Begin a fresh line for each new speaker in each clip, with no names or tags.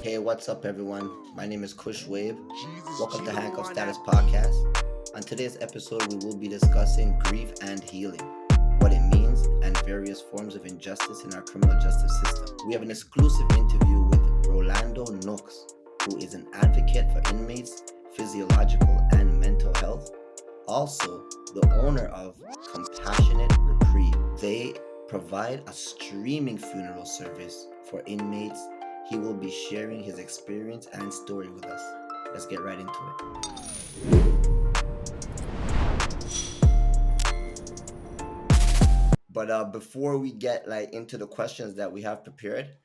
Hey, what's up, everyone? My name is Kush Wave. Welcome to Handcuff Status Podcast. On today's episode, we will be discussing grief and healing, what it means, and various forms of injustice in our criminal justice system. We have an exclusive interview with Rolando Nooks, who is an advocate for inmates' physiological and mental health, also the owner of Compassionate Reprieve. They provide a streaming funeral service for inmates. He will be sharing his experience and story with us. Let's get right into it. But before we get into the questions that we have prepared,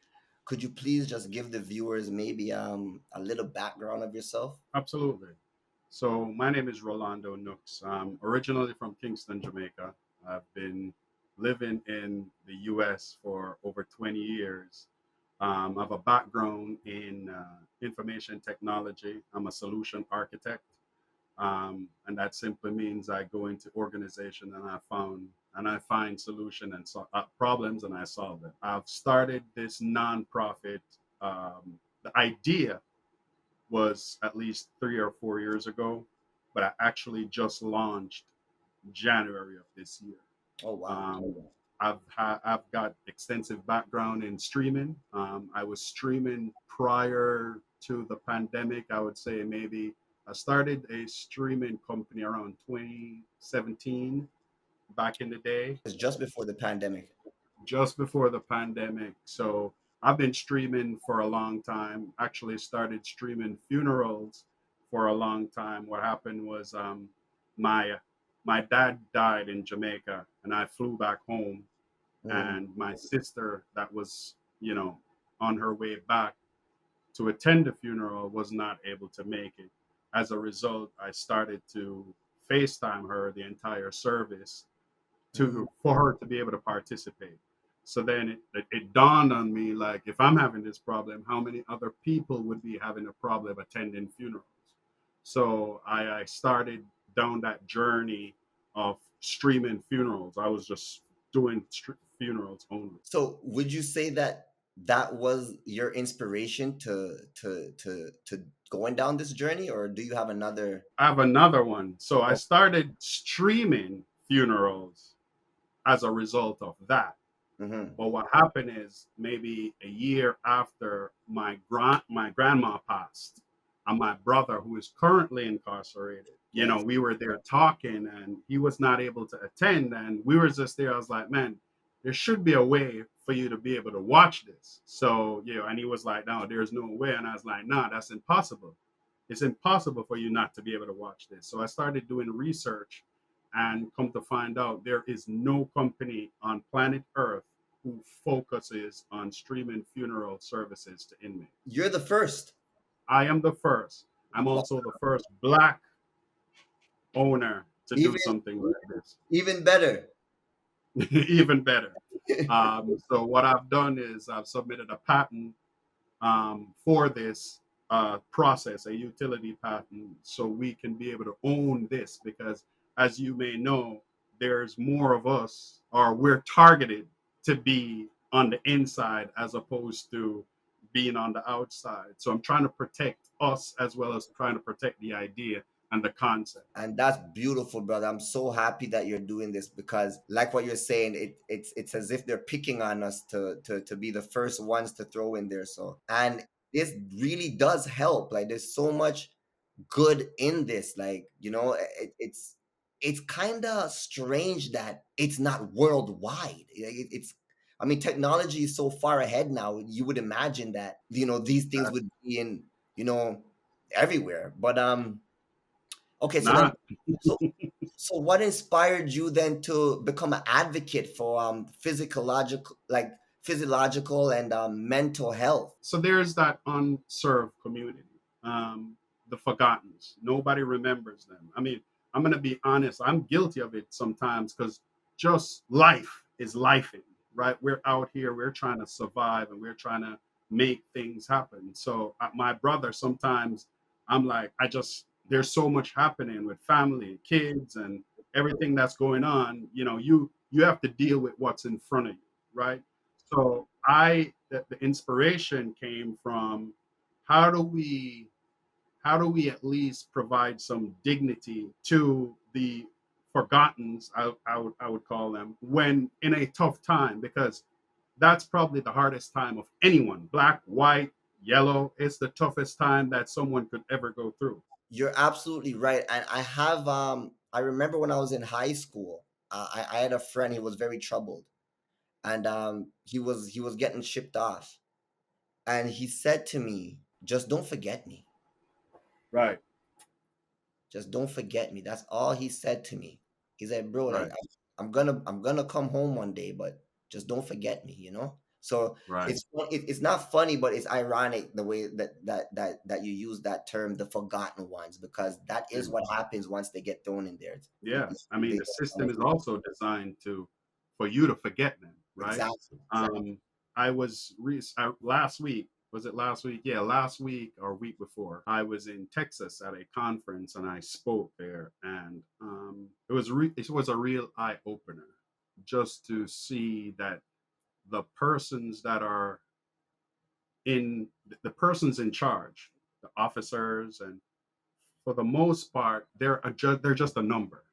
could you please just give the viewers maybe a little background of yourself?
Absolutely. So my name is Rolando Nooks. I'm originally from Kingston, Jamaica. I've been living in the U.S. for over 20 years. I have a background in information technology. I'm a solution architect, and that simply means I go into organization and I find solution and problems and I solve them. I've started this nonprofit. The idea was at least 3 or 4 years ago, but I actually just launched January of this year.
Oh, wow.
I've got extensive background in streaming. I was streaming prior to the pandemic. I would say maybe I started a streaming company around 2017 back in the day.
It's just before the pandemic.
Just before the pandemic. So I've been streaming for a long time. Actually started streaming funerals for a long time. What happened was my my dad died in Jamaica and I flew back home, and my sister that was, on her way back to attend the funeral was not able to make it. As a result, I started to FaceTime her the entire service for her to be able to participate. So then it dawned on me, like, if I'm having this problem, how many other people would be having a problem attending funerals? So I started down that journey of streaming funerals. I was just doing funerals only.
So would you say that was your inspiration to going down this journey, or do you have another?
I have another one. So I started streaming funerals as a result of that. But what happened is maybe a year after my grandma passed, and my brother, who is currently incarcerated, we were there talking, and he was not able to attend, and we were just there. I was like, man, there should be a way for you to be able to watch this. So, and he was like, no, there's no way. And I was like, no, that's impossible. It's impossible for you not to be able to watch this. So I started doing research and come to find out there is no company on planet Earth who focuses on streaming funeral services to inmates.
You're the first.
I am the first. I'm also the first Black owner to do something like this.
Even better.
Even better. So what I've done is I've submitted a patent for this process, a utility patent, so we can be able to own this, because as you may know, there's more of us, or we're targeted to be on the inside as opposed to being on the outside. So I'm trying to protect us as well as trying to protect the idea and the concept.
And that's beautiful, brother. I'm so happy that you're doing this, because like what you're saying, it's as if they're picking on us to be the first ones to throw in there. So, and this really does help. Like, there's so much good in this. Like, it's kind of strange that it's not worldwide. I mean, technology is so far ahead now. You would imagine that, these things would be in, everywhere. But okay, so what inspired you then to become an advocate for physiological and mental health?
So there's that unserved community, the forgottens. Nobody remembers them. I mean, I'm going to be honest. I'm guilty of it sometimes, because just life is lifing, right? We're out here, we're trying to survive, and we're trying to make things happen. So my brother, sometimes I'm like, there's so much happening with family, kids, and everything that's going on. You you have to deal with what's in front of you, right? So the inspiration came from how do we how do we at least provide some dignity to the forgottens, I would call them, when in a tough time, because that's probably the hardest time of anyone, black, white, yellow. It's the toughest time that someone could ever go through.
You're absolutely right. And I remember when I was in high school, I had a friend. He was very troubled, and he was getting shipped off, and he said to me, "Just don't forget me.
Right,
Just don't forget me." That's all he said to me. He said, "Bro, like
right,
I'm gonna come home one day, but just don't forget me, you know." So
right.
it's not funny, but it's ironic the way that you use that term, the forgotten ones, because that is what happens once they get thrown in there.
Yeah, I mean,
They
the
get kind
system
of
is also designed to for you to forget them, right?
exactly, exactly.
Um, I was last week. Was it last week? Yeah, last week or week before. I was in Texas at a conference and I spoke there, and it was a real eye opener just to see that the persons that are in the persons in charge, the officers, and for the most part, they're just a number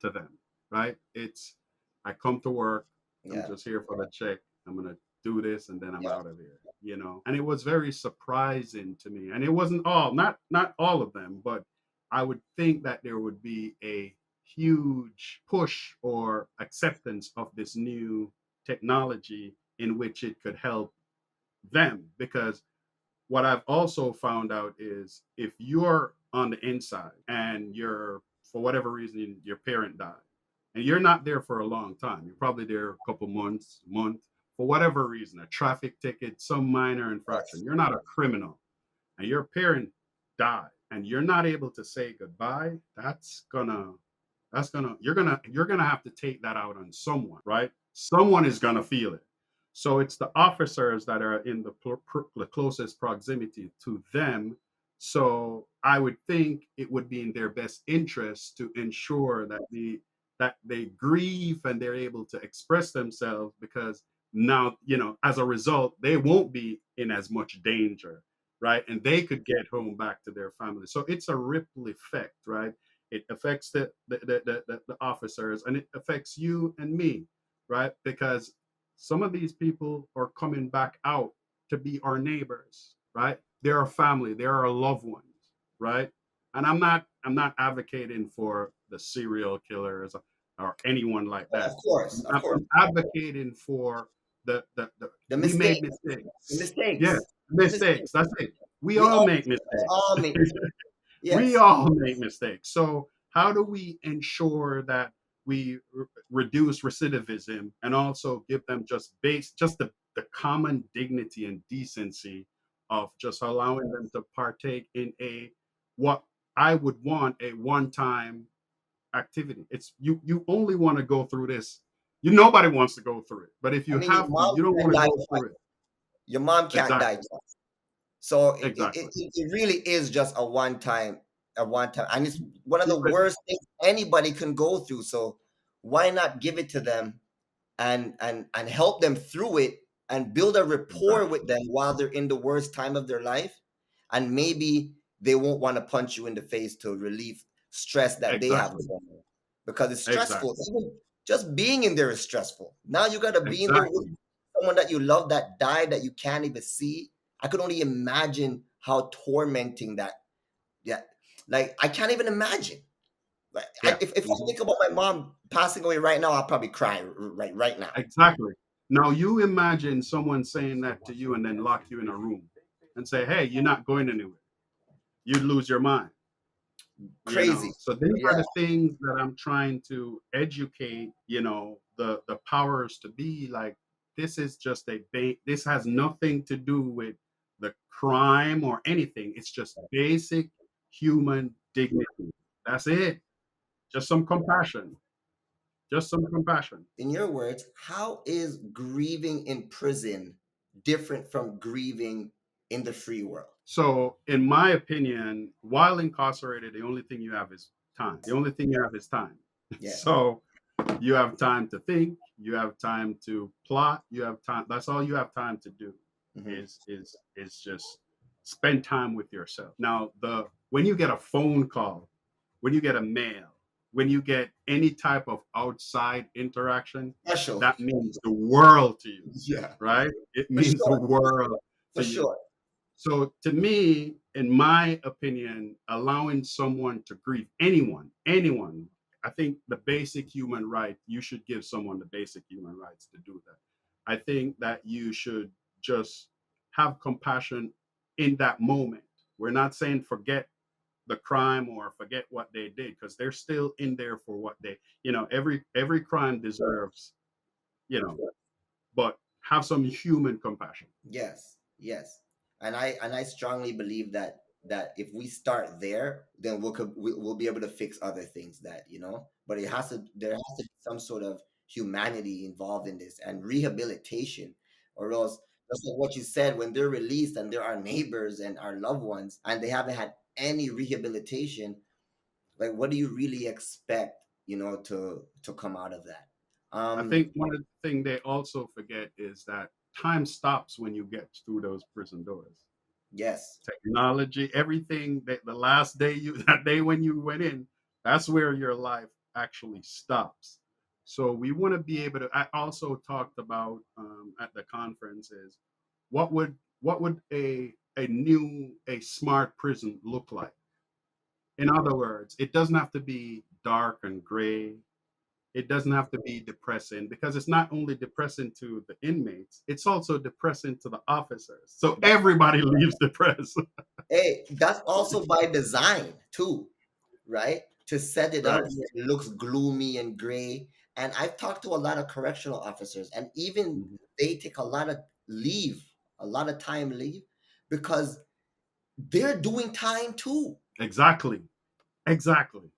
to them, right? It's I come to work, I'm
Yeah,
just here for the check. I'm gonna do this and then I'm
yeah,
out of here, you know. And it was very surprising to me. And it wasn't all, not all of them, but I would think that there would be a huge push or acceptance of this new technology in which it could help them, because what I've also found out is if you're on the inside and you're, for whatever reason, your parent died and you're not there for a long time, you're probably there a couple months, month, for whatever reason, a traffic ticket, some minor infraction,
yes,
you're not a criminal, and your parent died and you're not able to say goodbye, you're gonna have to take that out on someone, right? Someone is gonna feel it. So it's the officers that are in the closest proximity to them. So I would think it would be in their best interest to ensure that they grieve and they're able to express themselves, because now, as a result, they won't be in as much danger, right? And they could get home back to their family. So it's a ripple effect, right? It affects the officers, and it affects you and me, right? Because some of these people are coming back out to be our neighbors, right? They're our family, they're our loved ones, right? And I'm not advocating for the serial killers or anyone like
of
that.
course, of course.
I'm advocating for the
The
we made
mistakes, the
mistakes. Yeah,
mistakes, the
mistakes.
mistakes.
That's it. We
We
all
all
make
all
mistakes.
make
We
yes.
all make mistakes. So how do we ensure that we reduce recidivism and also give them just the common dignity and decency of just allowing them to partake in a what I would want a one-time activity. It's you only want to go through this. Nobody wants to go through it. But if
I
you
mean, your
have to,
mom
you don't
can
want to
die
go
twice.
through it.
Your mom can't die
Exactly.
twice. So
Exactly.
it really is just a one time, and it's one of the
Keep it
worst things anybody can go through. So why not give it to them and help them through it and build a rapport
exactly.
with them while they're in the worst time of their life, and maybe they won't want to punch you in the face to relieve stress that they have
Exactly.
going on, because it's stressful.
Exactly.
Even just being in there is stressful. Now you got to be in there with
Exactly.
someone that you love that died that you can't even see. I could only imagine how tormenting that. Yeah, like I can't even imagine. Like
Yeah.
if I
Mhm.
think about my mom passing away right now, I'll probably cry right now.
Exactly. Now you imagine someone saying that to you and then lock you in a room and say, "Hey, you're not going anywhere." You'd lose your mind.
Crazy.
So these are
Yeah,
the things that I'm trying to educate, the powers to be like. This is just this has nothing to do with the crime or anything. It's just basic human dignity. That's it. Just some compassion. Just some compassion.
in your words, how is grieving in prison different from grieving in the free world?
So, in my opinion, while incarcerated, the only thing you have is time. The only thing you have is time.
Yeah,
So, You have time to think, you have time to plot, you have time. That's all you have time to do
Hmm.
is just spend time with yourself. Now, the when you get a phone call, when you get a mail, when you get any type of outside interaction,
Special.
that means the world to you,
Yeah,
right? It
for
means the
sure,
world
for
to you.
sure.
So to me, in my opinion, allowing someone to grieve, anyone, I think the basic human right, you should give someone the basic human rights to do that. I think that you should just have compassion in that moment. We're not saying forget the crime or forget what they did, because they're still in there for what they, every crime deserves, you know, but have some human compassion.
Yes, yes, and I strongly believe that if we start there, then we'll be able to fix other things that But there has to be some sort of humanity involved in this and rehabilitation, or else just like what you said, when they're released and they're our neighbors and our loved ones, and they haven't had any rehabilitation, like what do you really expect, to come out of that?
I
Um,
think one of the things they also forget is that time stops when you get through those prison doors.
yes,
Technology, everything that the last day that day when you went in, that's where your life actually stops. So we want to be able to. I also talked about at the conference is what would a smart prison look like? In other words, it doesn't have to be dark and gray. It doesn't have to be depressing, because it's not only depressing to the inmates, it's also depressing to the officers. So everybody leaves depressed.
hey, that's also by design too, right? To set it up
Right.
where it looks gloomy and gray. And I've talked to a lot of correctional officers, and even
Mhm.
they take a lot of leave, a lot of time leave, because they're doing time too.
Exactly. Exactly.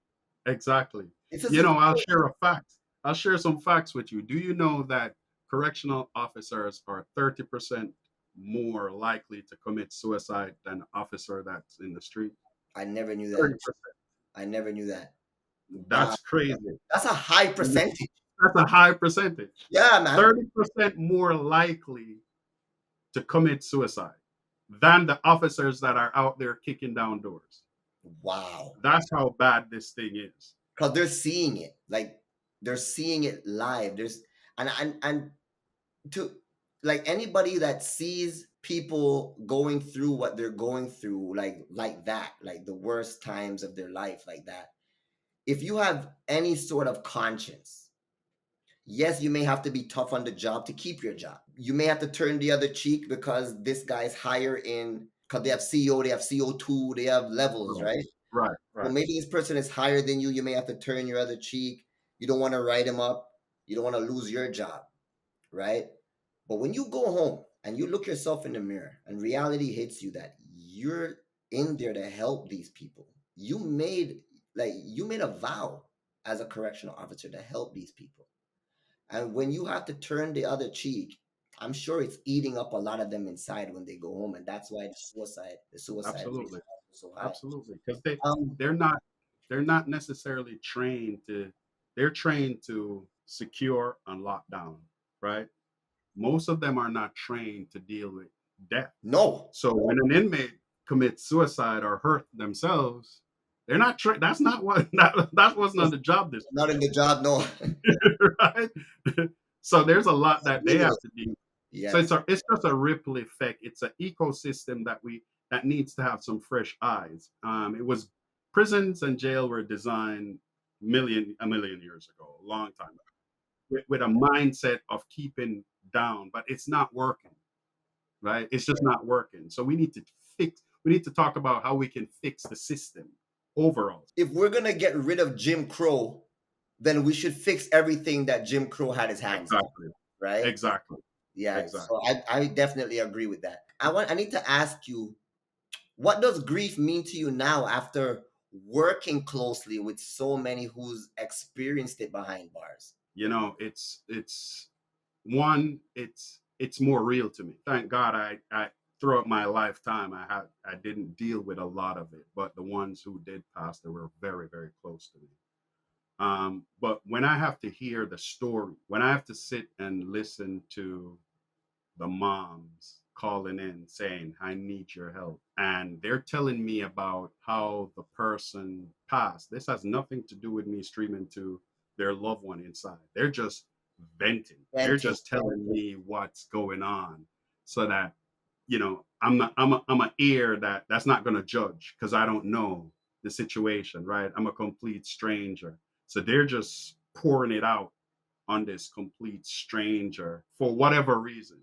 Exactly.
It's as if
I'll share a fact. I'll share some facts with you. Do you know that correctional officers are 30% more likely to commit suicide than an officer that's in the street?
I never knew that.
30%.
I never knew that. Wow,
That's crazy.
that's a high percentage.
That's a high percentage.
Yeah, man.
30% more likely to commit suicide than the officers that are out there kicking down doors.
Wow.
That's how bad this thing is.
Because they're seeing it, like they're seeing it live. And to like anybody that sees people going through what they're going through, like that, like the worst times of their life, like that, if you have any sort of conscience, yes, you may have to be tough on the job to keep your job. You may have to turn the other cheek because this guy's higher in, because they have CO, they have CO2, they have levels,
Right,
right?
right,
So
right.
maybe this person is higher than you may have to turn your other cheek. You don't want to write him up, you don't want to lose your job, right? But when you go home and you look yourself in the mirror and reality hits you that you're in there to help these people. You made a vow as a correctional officer to help these people. And when you have to turn the other cheek, I'm sure it's eating up a lot of them inside when they go home. And that's why the suicide rate is
Absolutely,
so high.
absolutely. Because they
Um,
they're not they're not necessarily trained to. They're trained to secure and lock down, right? Most of them are not trained to deal with death.
no,
So when an inmate commits suicide or hurt themselves, they're not trained. That's not what that wasn't on
it's
the job description.
not in the job, no.
Right? So there's a lot that they have
Serious.
to do. So
Yes.
it's just a ripple effect. It's an ecosystem that needs to have some fresh eyes. It was prisons and jail were designed a million years ago, a long time ago, with a mindset of keeping down, but it's not working. Right? It's just not working. So fix. We need to talk about how we can fix the system overall.
If we're gonna get rid of Jim Crow, then we should fix everything that Jim Crow had his hands on,
Exactly.
right?
Exactly.
Yeah. So
Exactly.
I need to agree with that. I need to ask you, what does grief mean to you now after working closely with so many who's experienced it behind bars?
It's one. It's more real to me. Thank God, I throughout my lifetime I didn't deal with a lot of it, but the ones who did pass, they were very very close to me. But when I have to hear the story, when I have to sit and listen to the moms calling in saying, I need your help. And they're telling me about how the person passed. This has nothing to do with me streaming to their loved one inside. They're just venting. They're
Venting.
just telling me what's going on so that, I'm a ear that's not going to judge because I don't know the situation, right? I'm a complete stranger. So they're just pouring it out on this complete stranger for whatever reason.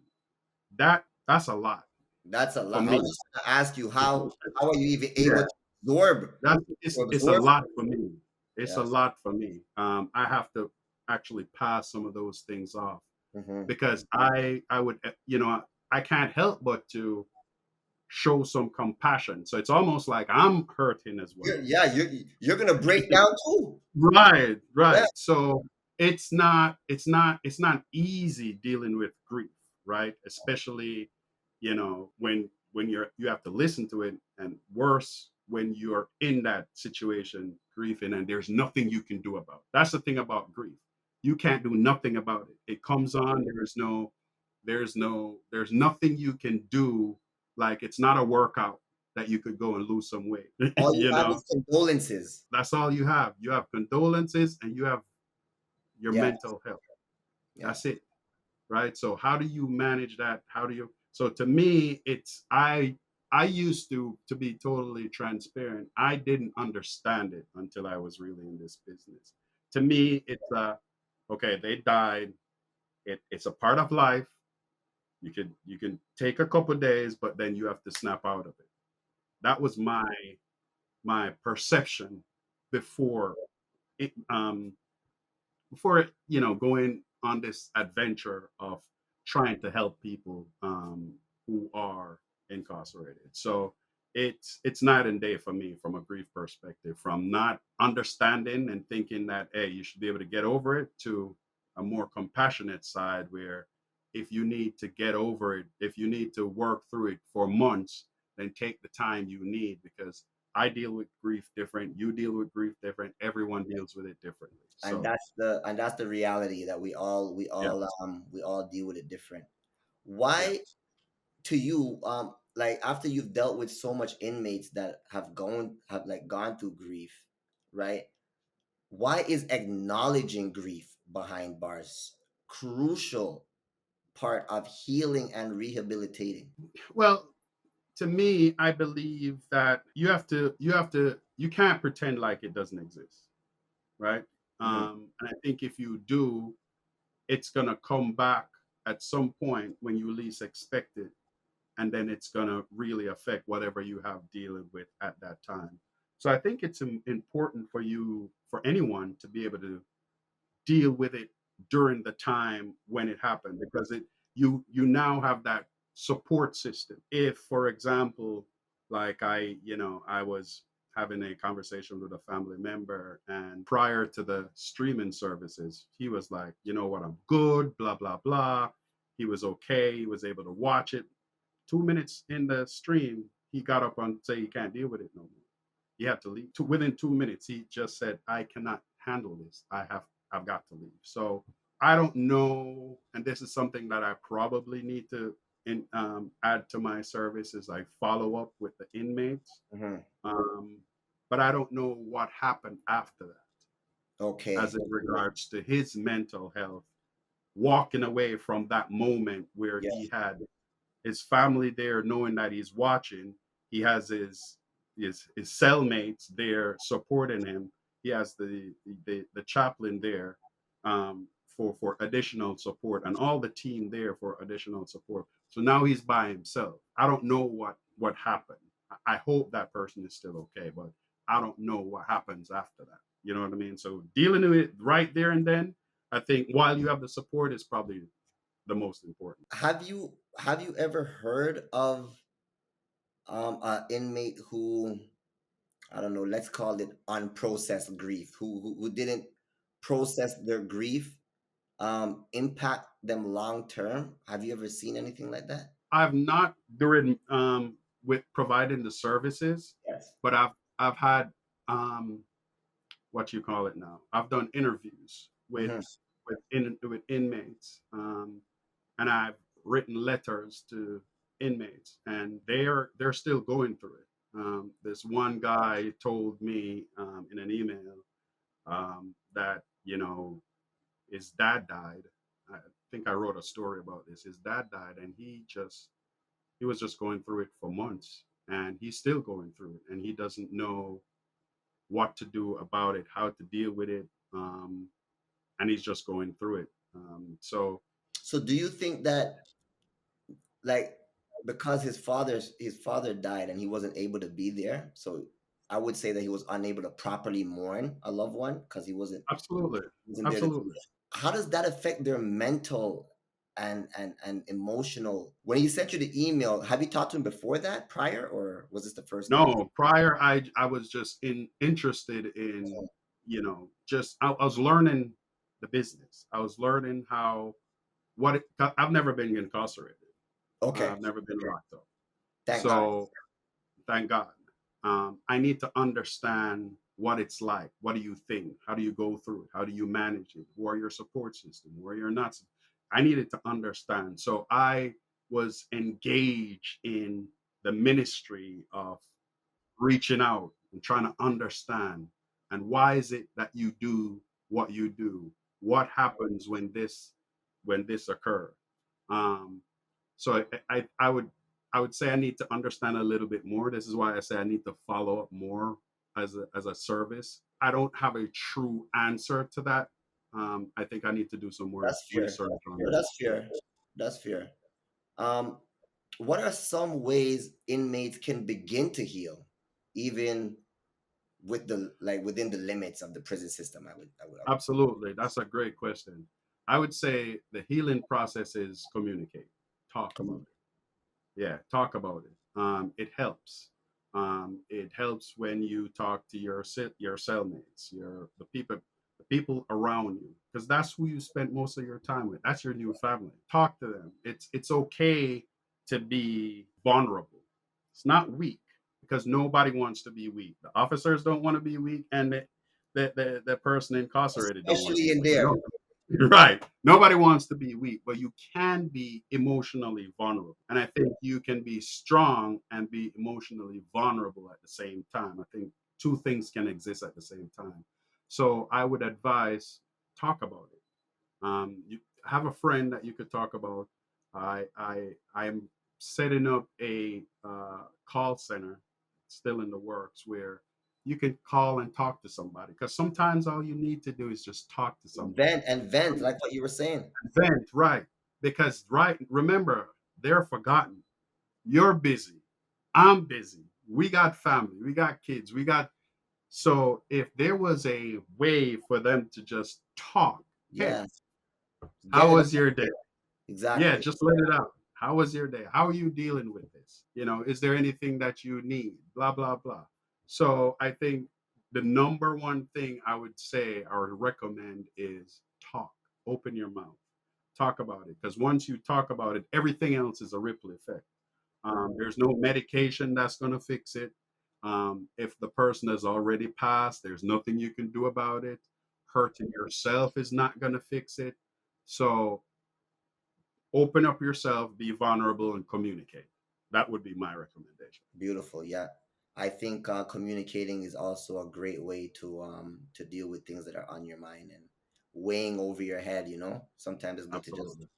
That's a lot
That's a
for
lot. I
me.
was just gonna ask you how are you even able
Yeah,
to absorb
that's
to
it's a
absorb?
lot for me. It's a
Yes.
lot for me. I have to actually pass some of those things off
Hmm.
because I would I can't help but to show some compassion. So it's almost like I'm hurting as well.
You're gonna break down too.
Right,
Yeah.
right. So it's not easy dealing with grief, right? Especially, when you have to listen to it, and worse when you're in that situation grieving and there's nothing you can do about it. That's the thing about grief. You can't do nothing about it. It comes on, there's nothing you can do. Like, it's not a workout that you could go and lose some weight.
All you
you
have
know
is condolences.
that's all you have. You have condolences and you have your
Yeah.
mental health.
Yeah.
That's it. Right. So how do you manage that? So to me, I used to be totally transparent. I didn't understand it until I was really in this business. To me, it's okay, they died. It's a part of life. You can take a couple of days, but then you have to snap out of it. That was my perception before it, going on this adventure of trying to help people who are incarcerated. So it's night and day for me from a grief perspective, from not understanding and thinking that, hey, you should be able to get over it, to a more compassionate side where if you need to get over it, if you need to work through it for months, then take the time you need, because I deal with grief different, you deal with grief different, everyone deals with it differently.
And
So
that's the reality that
yeah,
we all deal with it different.
yeah.
Why to you, like after you've dealt with so much inmates that have like gone through grief, right? Why is acknowledging grief behind bars crucial part of healing and rehabilitating?
Well, to me, I believe that you can't pretend like it doesn't exist, right?
Hmm.
And I think if you do, it's gonna come back at some point when you least expect it, and then it's gonna really affect whatever you have dealing with at that time. So I think it's important for anyone to be able to deal with it during the time when it happened, because you now have that support system. If, for example, like I was having a conversation with a family member, and prior to the streaming services, he was like, you know what, I'm good, blah blah blah. He was okay, he was able to watch it. 2 minutes in the stream, he got up and say he can't deal with it no more. He had to leave. Within 2 minutes, he just said, "I cannot handle this. I've got to leave." So I don't know, and this is something that I probably need to add to my service, is like follow up with the inmates.
Hmm.
Um, but I don't know what happened after that, as
Okay.
in regards to his mental health, walking away from that moment where
Yeah.
he had his family there knowing that he's watching. He has his cellmates there supporting him. He has the chaplain there, for additional support, and all the team there for additional support. So now he's by himself. I don't know what happened. I hope that person is still okay, but I don't know what happens after that. You know what I mean? So dealing with it right there and then, I think while you have the support, is probably the most important.
Have you ever heard of an inmate who, I don't know, let's call it unprocessed grief, who didn't process their grief, impact them long term? Have you ever seen anything like that?
I've not during with providing the services,
Yes.
but I've had um what you call it now. I've done interviews with
Hmm.
with inmates, and I've written letters to inmates, and they're still going through it. This one guy told me in an email that his dad died. I think I wrote a story about this. His dad died, and he was just going through it for months, and he's still going through it, and he doesn't know what to do about it, how to deal with it, and he's just going through it. So
So do you think that, like, because his father died and he wasn't able to be there, so I would say that he was unable to properly mourn a loved one because he
absolutely,
wasn't there to do
absolutely.
that. How does that affect their mental and emotional? When he sent you the email, have you talked to him before that, prior, or was this the first time?
No, prior I was just interested in, just I was learning the business. I was learning how what it, I've never been incarcerated.
Okay,
I've never been locked up.
thank God.
So thank God. I need to understand what it's like. What do you think? How do you go through it? How do you manage it? Who are your support system? Who are your not? I needed to understand. So I was engaged in the ministry of reaching out and trying to understand. And why is it that you do what you do? What happens when this occurs? Um, so I would say I need to understand a little bit more. This is why I say I need to follow up more as a service. I don't have a true answer to that. I think I need to do some more
That's fair.
research on
No,
it.
that's fair. That's fair. Um, what are some ways inmates can begin to heal, even with the like within the limits of the prison system? I would say.
Absolutely, that's a great question. I would say the healing process is communicate, talk about
Come
it. Yeah, talk about it. It helps. It helps when you talk to your cellmates, the people around you, because that's who you spent most of your time with. That's your new family. Talk to them. It's okay to be vulnerable. It's not weak, because nobody wants to be weak. The officers don't want to be weak, and the person incarcerated don't want to
Especially
be
in
weak.
there.
Right. Nobody wants to be weak, but you can be emotionally vulnerable. And I think you can be strong and be emotionally vulnerable at the same time. I think two things can exist at the same time. So I would advise talk about it. You have a friend that you could talk about. I'm setting up a call center, still in the works, where you can call and talk to somebody, because sometimes all you need to do is just talk to somebody.
Vent, like what you were saying.
Vent, right? Because right, remember, they're forgotten. You're busy. I'm busy. We got family. We got kids. We got so if there was a way for them to just talk, hey,
Yes, get
how
it
was
out.
your day? Yeah,
Exactly.
just let it out. How was your day? How are you dealing with this? Is there anything that you need? Blah, blah, blah. So I think the number one thing I would say or recommend is talk. Open your mouth. Talk about it. Because once you talk about it, everything else is a ripple effect. There's no medication that's going to fix it. If the person has already passed, there's nothing you can do about it. Hurting yourself is not going to fix it. So open up yourself, be vulnerable, and communicate. That would be my recommendation.
Beautiful. Yeah. I think communicating is also a great way to deal with things that are on your mind and weighing over your head. Sometimes it's good to just
Absolutely.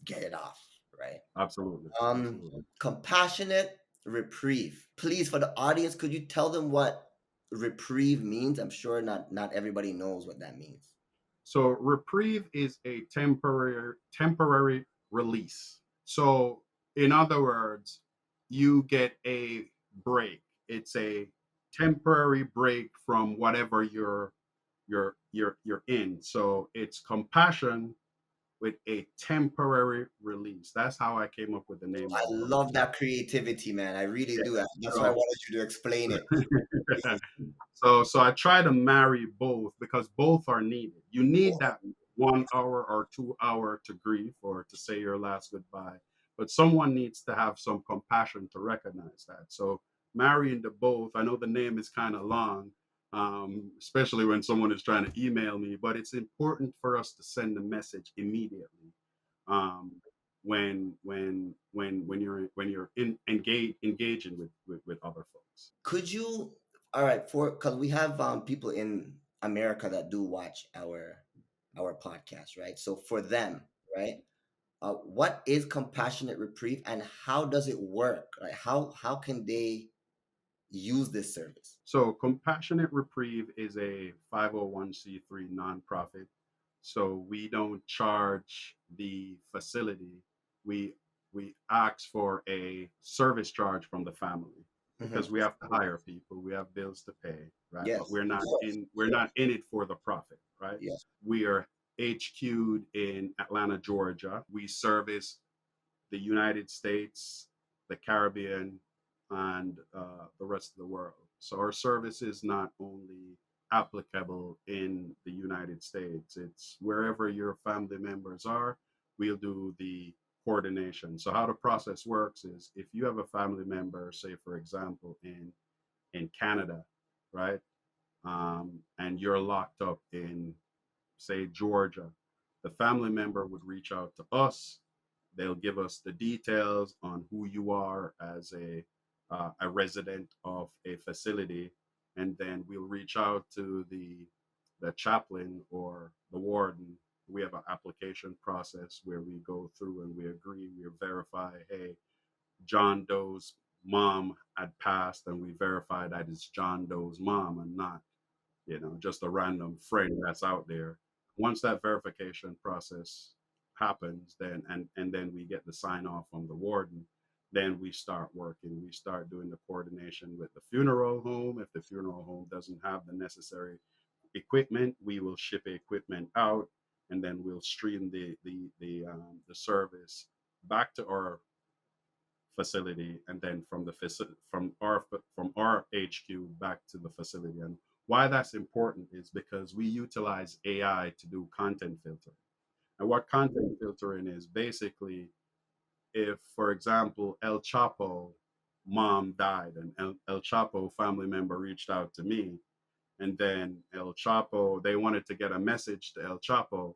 get it off, right?
Absolutely.
Um,
Absolutely.
compassionate reprieve. Please, for the audience, could you tell them what reprieve means? I'm sure not everybody knows what that means.
So reprieve is a temporary release. So in other words, you get a break. It's a temporary break from whatever you're in. So it's compassion with a temporary release. That's how I came up with the name
I
of the
love
company.
that creativity, man. I really
Yeah.
do. That's why I
So
wanted you to explain it.
so I try to marry both, because both are needed. You need that 1 hour or 2 hour to grieve or to say your last goodbye, but someone needs to have some compassion to recognize that. So marrying the both, I know the name is kind of long, especially when someone is trying to email me. But it's important for us to send a message immediately, um, when you're engaging with other folks.
Could you, all right, for because we have people in America that do watch our podcast, right? So for them, right? What is compassionate reprieve and how does it work? Like how can they use this service?
So, Compassionate Reprieve is a 501c3 nonprofit. So we don't charge the facility. We we ask for a service charge from the family
Hmm.
because we have to hire people. We have bills to pay, right? But
Yes,
we're not in it for the profit, right?
yes.
We are HQ'd in Atlanta, Georgia. We service the United States, the Caribbean, and the rest of the world. So our service is not only applicable in the United States, it's wherever your family members are, we'll do the coordination. So how the process works is if you have a family member, say for example in Canada, right, and you're locked up in say Georgia, the family member would reach out to us. They'll give us the details on who you are as a resident of a facility, and then we'll reach out to the chaplain or the warden. We have an application process where we go through and we agree, we verify, hey, John Doe's mom had passed, and we verify that it's John Doe's mom and not just a random friend that's out there. Once that verification process happens, then we get the sign off from the warden, then we start working. We start doing the coordination with the funeral home. If the funeral home doesn't have the necessary equipment, we will ship equipment out, and then we'll stream the service back to our facility, and then from the from our HQ back to the facility. And why that's important is because we utilize AI to do content filtering. And what content filtering is basically, if for example El Chapo mom died and El Chapo family member reached out to me, and then El Chapo, they wanted to get a message to El Chapo,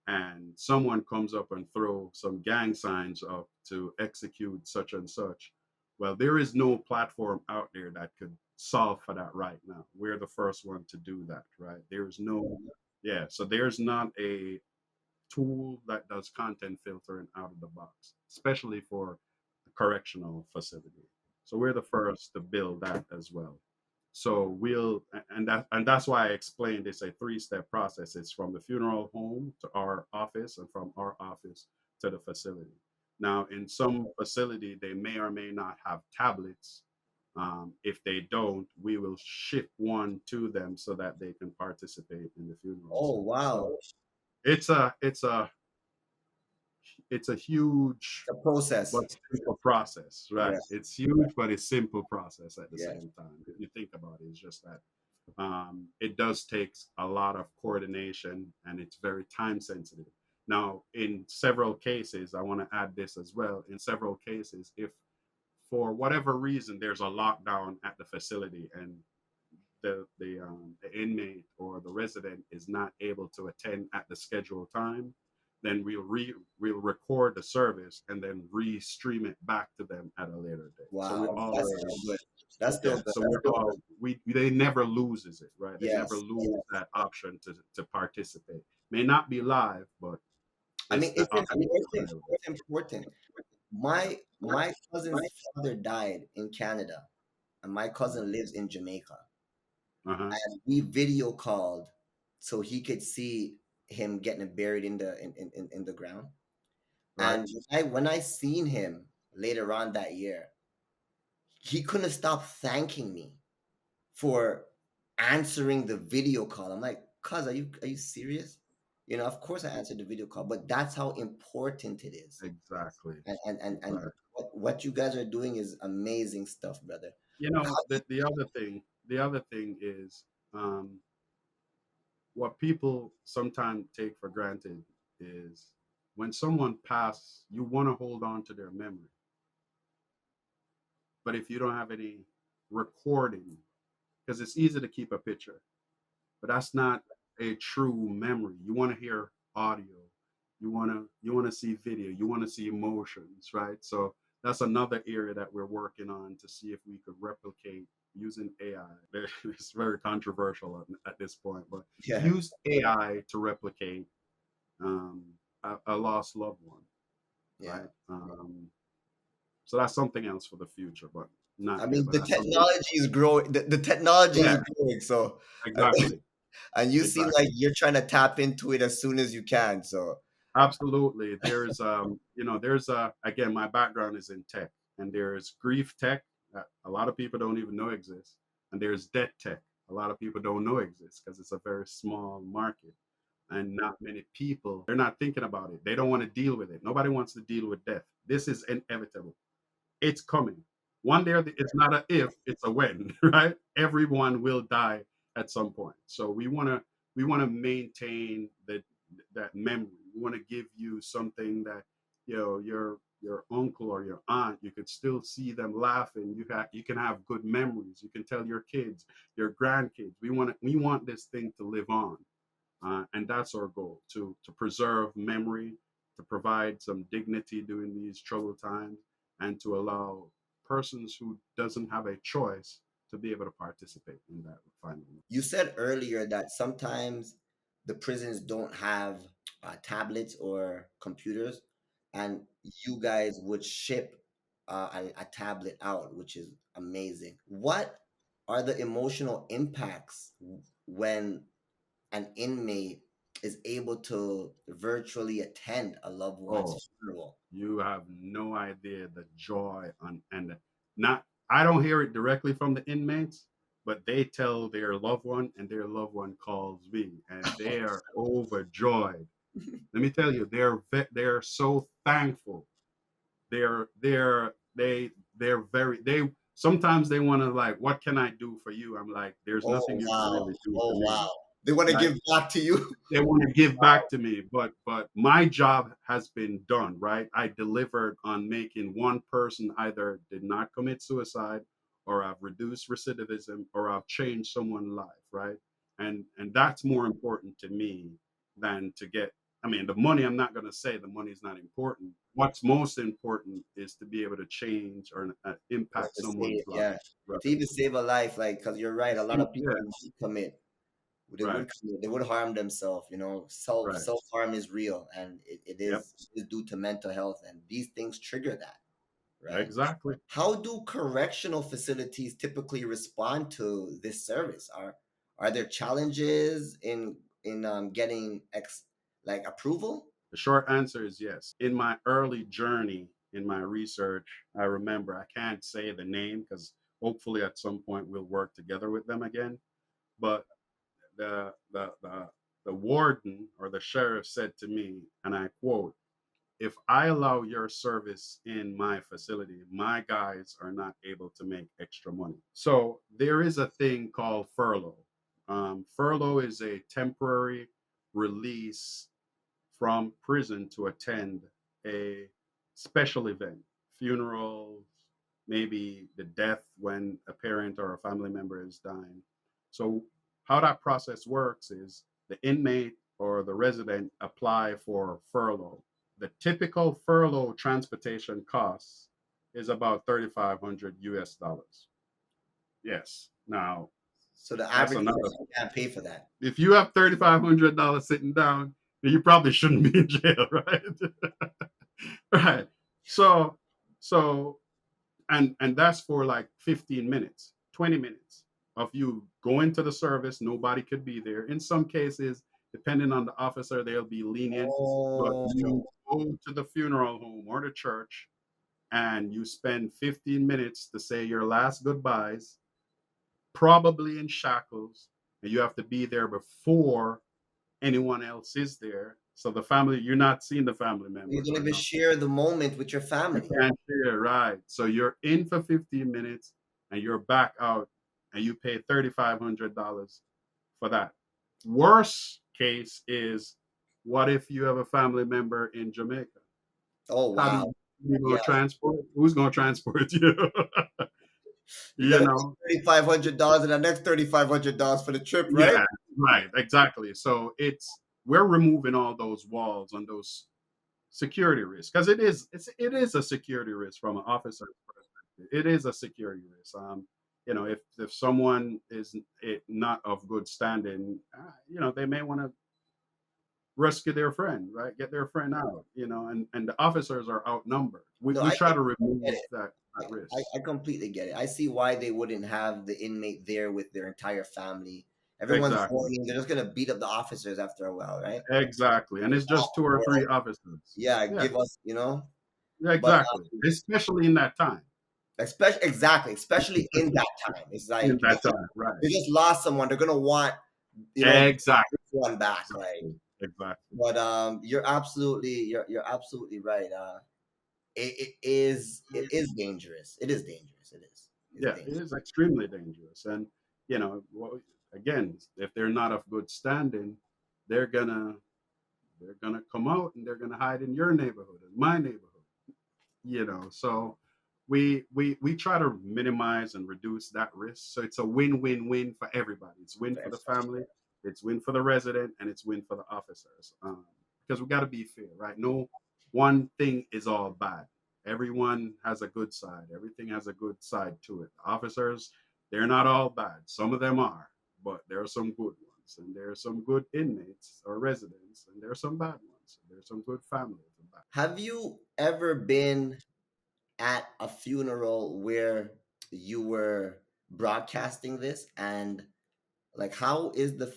and someone comes up and throw some gang signs up to execute such and such. Well, there is no platform out there that could solve for that right now. We're the first one to do that, right? There's no, yeah, so there's not a tool that does content filtering out of the box, especially for the correctional facility. So we're the first to build that as well. So that's why I explained it's a three-step process. It's from the funeral home to our office, and from our office to the facility. Now, in some facility, they may or may not have tablets. If they don't, we will ship one to them so that they can participate in the funeral
Oh
service.
wow.
So it's a huge
The process.
but simple process, right?
Yes,
It's huge, but it's simple process at the
yes.
same time. If you think about it, it's just that it does take a lot of coordination, and it's very time sensitive. Now, in several cases, I want to add this as well. In several cases, if for whatever reason there's a lockdown at the facility and the inmate or the resident is not able to attend at the scheduled time, then we'll record the service and then re-stream it back to them at a later date. So we're
Wow.
always
That's
yeah.
still good.
So we're all we they never loses it, right? They never
Yes.
lose that option to participate. May not be live, but
I
it's
mean,
the option is available.
it's important. My cousin's father died in Canada, and my cousin lives in Jamaica.
Uh huh.
And we video called so he could see him getting buried in the ground.
Right.
And when I seen him later on that year, he couldn't stop thanking me for answering the video call. I'm like, cuz, are you serious? Of course I answered the video call, but that's how important it is.
Exactly.
And
Exactly.
what you guys are doing is amazing stuff, brother. How
The other thing is um, what people sometimes take for granted is when someone passes, you want to hold on to their memory. But if you don't have any recording because it's easy to keep a picture, but that's not a true memory. You want to hear audio, you want to see video, you want to see emotions, right? So that's another area that we're working on to see if we could replicate using AI. It's very controversial at this point, but
Yeah,
use AI to replicate um, a lost loved one,
yeah.
right? So that's something else for the future, but not
I
yet.
mean,
But
the
that's something.
technology is growing. The technology is
Yeah,
growing. So,
exactly,
and you seem like
exactly.
you're trying to tap into it as soon as you can. So,
Absolutely. There's there's again, my background is in tech, and there's grief tech that a lot of people don't even know exists, and there's debt tech. A lot of people don't know exists because it's a very small market, and not many people, they're not thinking about it. They don't want to deal with it. Nobody wants to deal with death. This is inevitable. It's coming. One day, it's not a if, it's a when, right? Everyone will die at some point. So we want to maintain that memory. We want to give you something that your uncle or your aunt, you could still see them laughing. You can have good memories. You can tell your kids, your grandkids. We want this thing to live on, and that's our goal, to preserve memory, to provide some dignity during these troubled times, and to allow persons who doesn't have a choice to be able to participate in that final.
you said earlier that sometimes the prisons don't have tablets or computers, and you guys would ship a tablet out, which is amazing. What are the emotional impacts when an inmate is able to virtually attend a loved
Oh,
one's funeral?
you have no idea the joy and not. I don't hear it directly from the inmates, but they tell their loved one, and their loved one calls me, and they are overjoyed. Let me tell you, they're so thankful. They're very they sometimes they want to, like, what can I do for you? I'm like, there's
Oh
nothing you can
wow!
really do for
Oh
me,
wow! They want to
right?
give back to you.
They want to give back to me, but my job has been done, right? I delivered on making one person either did not commit suicide, or I've reduced recidivism, or I've changed someone's life, right? And that's more important to me than to get, I mean, the money. I'm not going to say the money is not important. What's most important is to be able to change or
Just
impact
to
someone's
save,
life,
yeah,
right?
to even save a life, like, because you're right, a lot of
Yeah,
people would commit,
right,
they would harm themselves.
right.
Self harm is real, and
Yep,
it is due to mental health, and these things trigger that, right?
exactly.
How do correctional facilities typically respond to this service? Are there challenges in getting approval?
The short answer is yes. In my early journey in my research, I remember, I can't say the name because hopefully at some point we'll work together with them again. But the the the, the warden or the sheriff said to me, and I quote, "If I allow your service in my facility, my guys are not able to make extra money." So there is a thing called furlough. Furlough is a temporary release from prison to attend a special event, funerals, maybe the death when a parent or a family member is dying. So, how that process works is the inmate or the resident apply for furlough. The typical furlough transportation costs is about 3,500 US dollars. Yes. Now,
So the
that's
average
another.
person can't pay for that.
If you have $3,500 sitting down, then you probably shouldn't be in jail, right? Right. So, so, and that's for like 15 minutes, 20 minutes of you going to the service. Nobody could be there. In some cases, depending on the officer, they'll be lenient, but
Oh,
you go to the funeral home or the church, and you spend 15 minutes to say your last goodbyes, probably in shackles, and you have to be there before anyone else is there. So the family, you're not seeing the family
you
members
don't
or
even
not.
share the moment with your
You
family.
can't share, right? So you're in for 15 minutes and you're back out, and you pay $3,500 for that. Worst case is, what if you have a family member in Jamaica?
Oh
How do
wow.
you go
Yeah.
transport? Who's going to transport you?
You're
you
gonna
know.
make $3,500 and the next $3,500 for the trip, right?
Yeah, right, exactly. So we're removing all those walls and those security risks because it is a security risk from an officer's perspective. It is a security risk. If someone is not of good standing, they may want to rescue their friend, right? Get their friend out, and the officers are outnumbered. We,
No,
we try to
get
remove
it.
that
I,
risk.
I completely get it. I see why they wouldn't have the inmate there with their entire family. Everyone's
Exactly.
horny. They're just gonna beat up the officers after a while, right?
Exactly. And it's just two or three officers.
Yeah,
Yeah,
give us, you know.
yeah,
But
exactly. Especially in that time.
especially in that time, it's
In
like
that time, right.
they just lost someone. They're gonna want,
Exactly.
this one back, like.
Exactly. Exactly.
But you're absolutely right. It is dangerous. It is dangerous. It's
Yeah, it
dangerous.
is extremely dangerous. And well, again, if they're not of good standing, they're gonna they're gonna come out and they're gonna hide in your neighborhood, in my neighborhood. So we try to minimize and reduce that risk. So it's a win-win-win for everybody. It's win for the family, it's win for the resident, and it's win for the officers. Because we got to be fair, right? No one thing is all bad. Everyone has a good side. Everything has a good side to it. Officers, they're not all bad. Some of them are, but there are some good ones, and there are some good inmates or residents, and there are some bad ones. And there are some good families and bad.
Have you ever been at a funeral where you were broadcasting this, and like how is the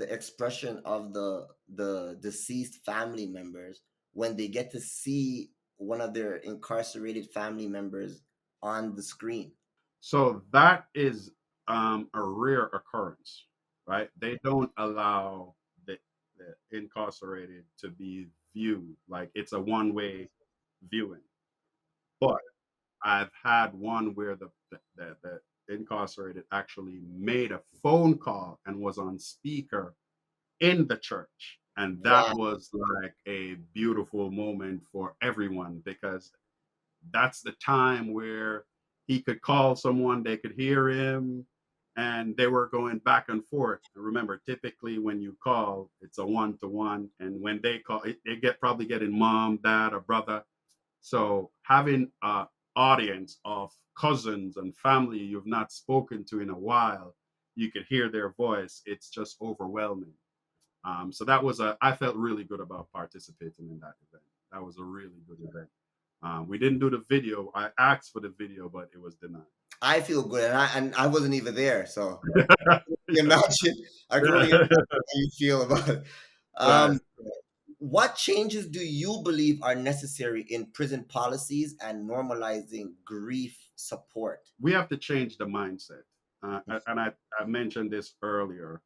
expression of the deceased family members when they get to see one of their incarcerated family members on the screen?
So that is a rare occurrence, right? They don't allow the incarcerated to be viewed like it's a one-way viewing. But I've had one where the incarcerated actually made a phone call and was on speaker in the church. And that
Wow.
was like a beautiful moment for everyone because that's the time where he could call someone, they could hear him, and they were going back and forth. Remember, typically when you call, it's a one-to-one, and when they call, they get probably getting mom, dad, or brother. So having a audience of cousins and family you've not spoken to in a while, you could hear their voice. It's just overwhelming. So I felt really good about participating in that event. That was a really good event. We didn't do the video. I asked for the video, but it was denied.
I feel good, and I wasn't even there, so
Yeah.
imagine. I can only imagine how you feel about it.
Right.
Um, what changes do you believe are necessary in prison policies and normalizing grief support?
We have to change the mindset. And I mentioned this earlier.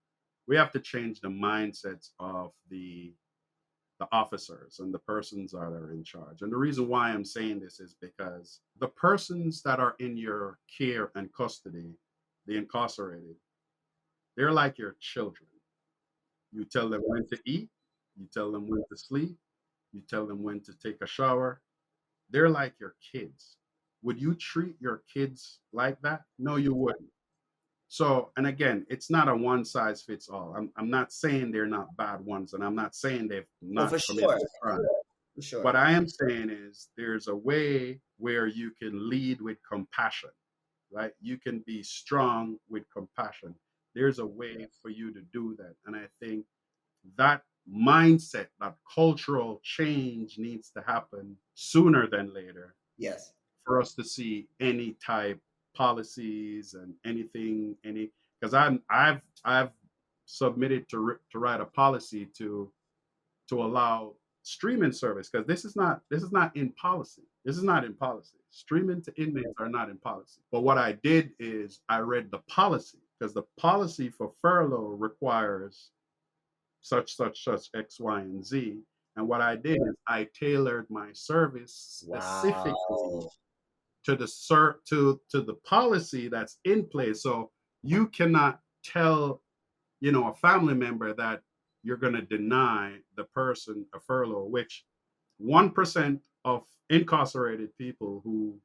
We have to change the mindsets of the officers and the persons that are in charge. And the reason why I'm saying this is because the persons that are in your care and custody, the incarcerated, they're like your children. You tell them when to eat, you tell them when to sleep, you tell them when to take a shower. They're like your kids. Would you treat your kids like that? No, you wouldn't. So, and again, it's not a one size fits all. I'm not saying they're not bad ones, and I'm not saying they've
Oh,
not
for
committed
sure,
a crime.
for sure.
What I am saying is there's a way where you can lead with compassion, right? You can be strong with compassion. There's a way for you to do that. And I think that mindset, that cultural change needs to happen sooner than later
Yes,
for us to see any type policies and anything, because I've submitted to write a policy to allow streaming service because this is not in policy. This is not in policy. Streaming to inmates are not in policy. But what I did is I read the policy because the policy for furlough requires such X, Y, and Z. And what I did is I tailored my service specifically
wow.
to the policy that's in place. So you cannot tell a family member that you're going to deny the person a furlough, which 1% of incarcerated people who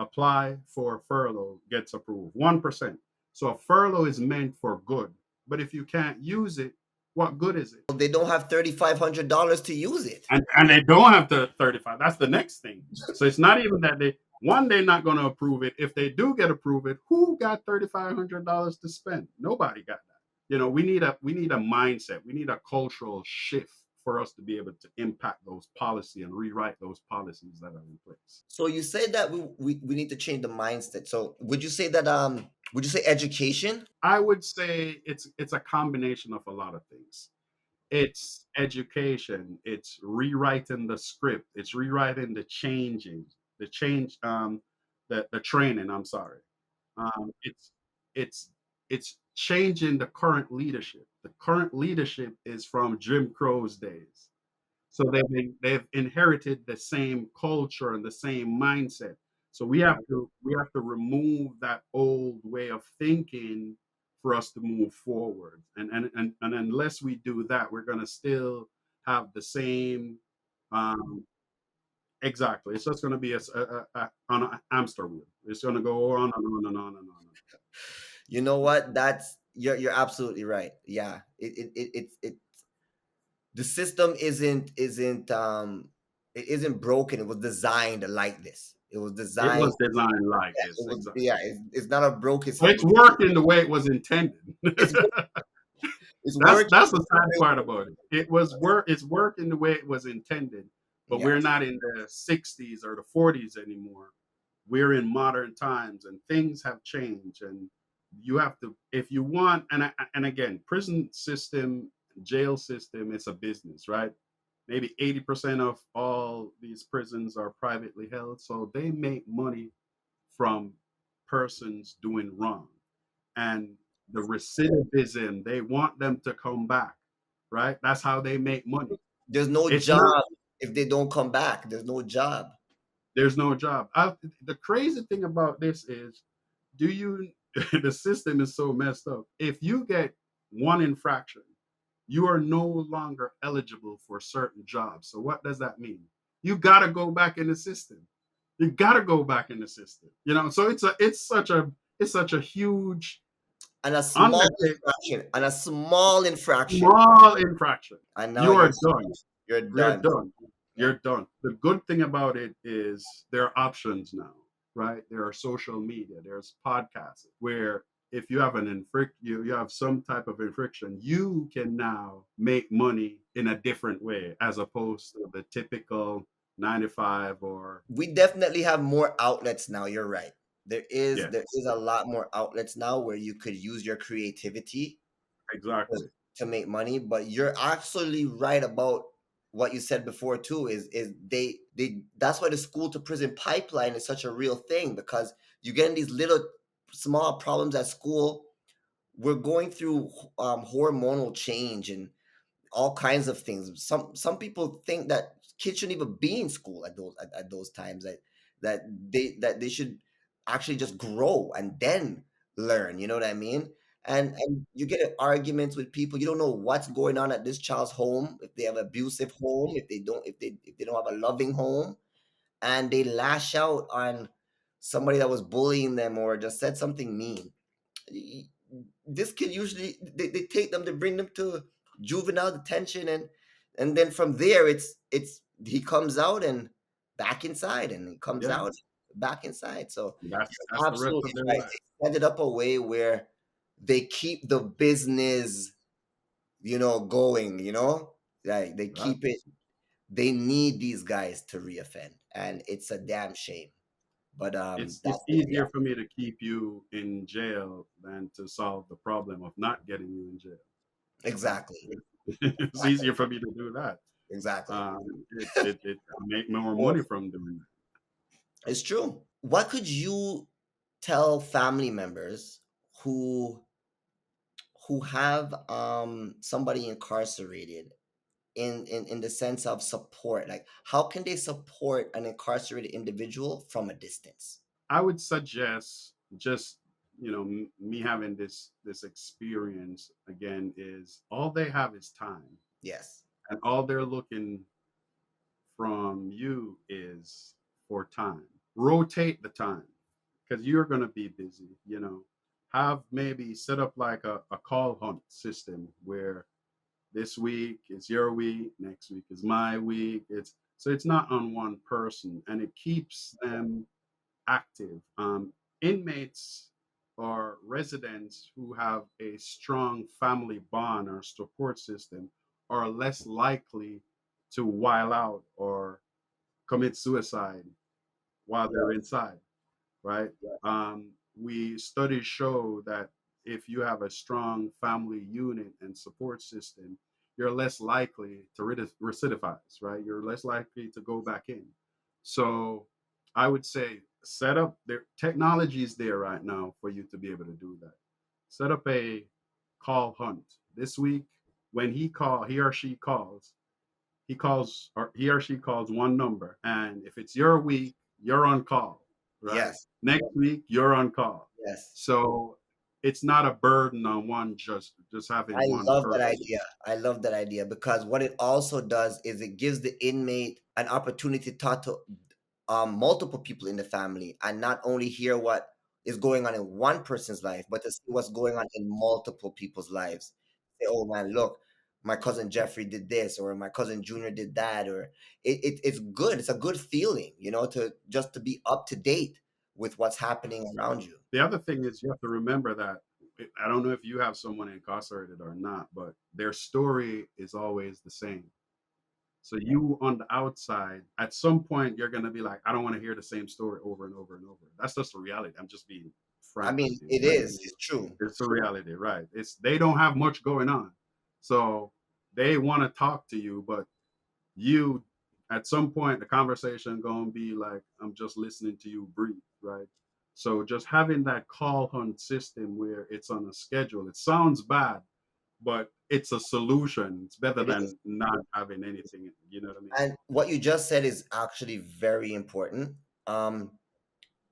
apply for furlough gets approved. 1%. So a furlough is meant for good. But if you can't use it, what good is it?
They don't have $3,500 to use it.
And they don't have to 35. That's the next thing. So it's not even that they're not going to approve it. If they do get approved, who got $3,500 to spend? Nobody got that. We need a mindset. We need a cultural shift for us to be able to impact those policy and rewrite those policies that are in place.
So you said that we need to change the mindset. So would you say that would you say education?
I would say it's a combination of a lot of things. It's education, it's rewriting the script, it's rewriting the change, the training, I'm sorry. Um, it's it's it's changing the current leadership. The current leadership is from Jim Crow's days. So they've inherited the same culture and the same mindset. So we have to remove that old way of thinking for us to move forward. And unless we do that, we're gonna still have the same. um exactly. It's just gonna be on a hamster wheel. It's gonna go on and on and on and on.
You know what? That's you're absolutely right. Yeah. It the system isn't broken. It was designed like this. It was
It
designed.
was designed like
Yeah,
this,
yeah.
exactly.
It's not a broken
So
system.
it's working the way it was intended.
It's it's
That's
working.
that's the sad part about it. It's working the way it was intended, but we're
Yes.
not in the 60s or the 40s anymore. We're in modern times and things have changed, and you have to, if you want, and again, prison system, jail system, it's a business, right? Maybe 80% of all these prisons are privately held, so they make money from persons doing wrong. And the recidivism, they want them to come back, right? That's how they make money.
There's no
It's not,
job if they don't come back. There's no job.
there's no job. The crazy thing about this is, do you, the system is so messed up. If you get one infraction, you are no longer eligible for certain jobs. So what does that mean? You got to go back in the system. You got to go back in the system. So it's such a huge
And a small
undertaking.
infraction. And a small infraction.
Small infraction.
And now
You are done.
you're
You're
done.
done.
Yeah.
You're done. The good thing about it is there are options now, right? There are social media, there's podcasts where if you have you have some type of infraction, you can now make money in a different way as opposed to the typical 9 to 5 or
We definitely have more outlets now. You're right. There
yes,
is a lot more outlets now where you could use your creativity to
exactly.
to make money. But you're absolutely right about what you said before too. Is they that's why the school to prison pipeline is such a real thing, because you get in these little small problems at school. We're going through hormonal change and all kinds of things. Some people think that kids shouldn't even be in school at those times, that they should actually just grow and then learn. You know what I mean? And you get in arguments with people. You don't know what's going on at this child's home, if they have an abusive home, if they don't have a loving home, and they lash out on somebody that was bullying them or just said something mean. This kid usually they take them, they bring them to juvenile detention, and then from there it's he comes out and back inside, and he comes
Yeah,
out back inside. So
that's
you're
the rest
absolutely
of their
right.
life.
They set it up a way where they keep the business, going, like they
Right?
keep it. They need these guys to reoffend, and it's a damn shame. But
It's
that's the
easier
reality.
for me to keep you in jail than to solve the problem of not getting you in jail. Right?
Exactly.
It's easier for me to do that.
Exactly.
I make more
Or
money from doing that.
it's true. What could you tell family members who have somebody incarcerated, in the sense of support? Like, how can they support an incarcerated individual from a distance?
I would suggest just me having this experience again is all they have is time,
Yes.
and all they're looking from you is for time. Rotate the time. because you're going to be busy, have maybe set up like a call hunt system where this week is your week, next week is my week. It's not on one person, and it keeps them active. Inmates or residents who have a strong family bond or support system are less likely to while out or commit suicide while they're inside, right? We studies show that if you have a strong family unit and support system, you're less likely to recidivize, right? You're less likely to go back in. So I would say set up their technology is there right now for you to be able to do that. Set up a call hunt this week. When he or she calls, he or she calls one number, and if it's your week, you're on call, right?
Yes.
Next week, you're on call.
Yes.
So it's not a burden on one just
I
having one
love that
person.
idea. I love that idea because what it also does is it gives the inmate an opportunity to talk to multiple people in the family and not only hear what is going on in one person's life, but to see what's going on in multiple people's lives. Say, oh man, look, my cousin Jeffrey did this, or my cousin Junior did that, or it's good. It's a good feeling, to just to be up to date with what's happening around you.
The other thing is you have to remember that I don't know if you have someone incarcerated or not, but their story is always the same. So you on the outside, at some point, you're gonna be like, I don't want to hear the same story over and over and over. That's just the reality. I'm just being
I
frank with
mean,
you.
it
Like
is. It's true.
it's the reality, right? It's they don't have much going on, so they want to talk to you, but you, at some point, the conversation gonna be like, I'm just listening to you breathe, right? So just having that call hunt system where it's on a schedule, it sounds bad, but it's a solution. It's better
It is.
than not having anything. You know what I mean?
And what you just said is actually very important. Um,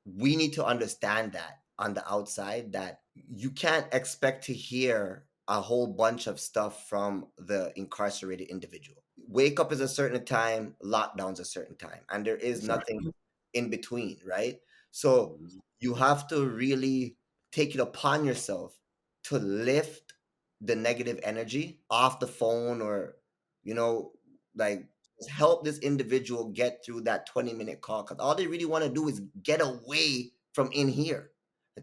we need to understand that on the outside that you can't expect to hear a whole bunch of stuff from the incarcerated individual. Wake up is a certain time, lockdown's a certain time, and there is nothing
Exactly.
in between, right? So
Mhm.
you have to really take it upon yourself to lift the negative energy off the phone, or you know like help this individual get through that 20-minute call, because all they really want to do is get away from in here.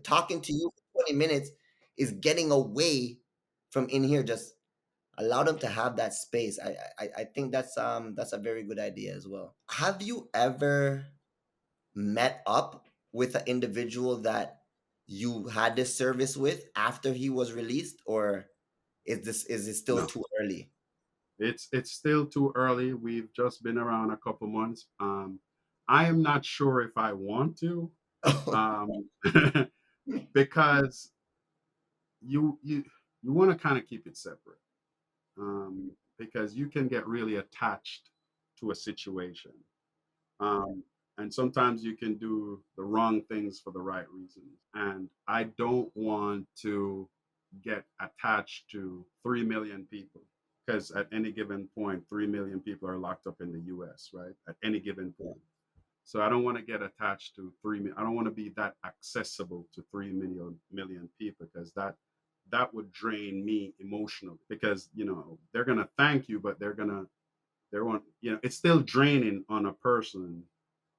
Talking to you for 20 minutes is getting away from in here. Just allow them to have that space. I think that's a very good idea as well. Have you ever met up with an individual that you had this service with after he was released, or is it still
No,
too early?
it's still too early. We've just been around a couple months. I am not sure if I want to, um, because you you want to kind of keep it separate, because you can get really attached to a situation. Um, and sometimes you can do the wrong things for the right reasons. And I don't want to get attached to 3 million people, because at any given point, 3 million people are locked up in the US, right? At any given point. So I don't want to get attached to 3 million. I don't want to be that accessible to 3 million people, because that would drain me emotionally, because they're going to thank you, but they want, it's still draining on a person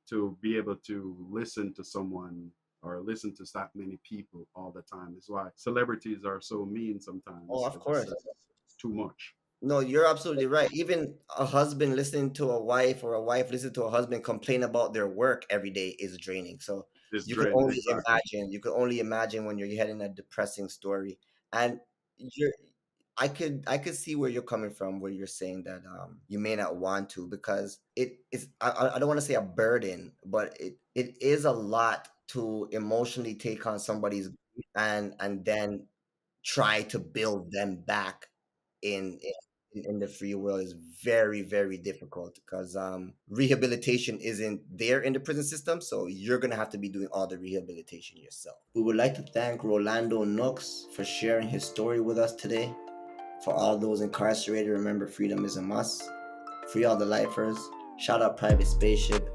to be able to listen to someone or listen to that many people all the time. Is why celebrities are so mean
Oh,
sometimes,
of
because it's
course.
just too much.
No, you're absolutely right. Even a husband listening to a wife, or a wife listening to a husband complain about their work every day is draining. So
It's
you could
draining,
only
exactly.
imagine. You could only imagine when you're hearing a depressing story. And you're, I could see where you're coming from, where you're saying that you may not want to, because it is. I don't want to say a burden, but it is a lot to emotionally take on somebody's grief, and then try to build them back in in the free world is very, very difficult, because rehabilitation isn't there in the prison system, so you're gonna have to be doing all the rehabilitation yourself. We would like to thank Rolando Nooks for sharing his story with us today. For all those incarcerated, remember freedom is a must. Free all the lifers. Shout out Private Spaceship.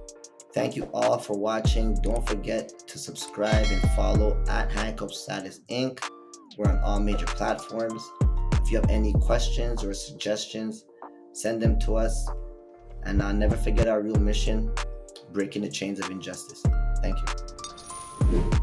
Thank you all for watching. Don't forget to subscribe and follow at Handcuff Status Inc. We're on all major platforms. If you have any questions or suggestions, send them to us. And never forget our real mission: breaking the chains of injustice. Thank you.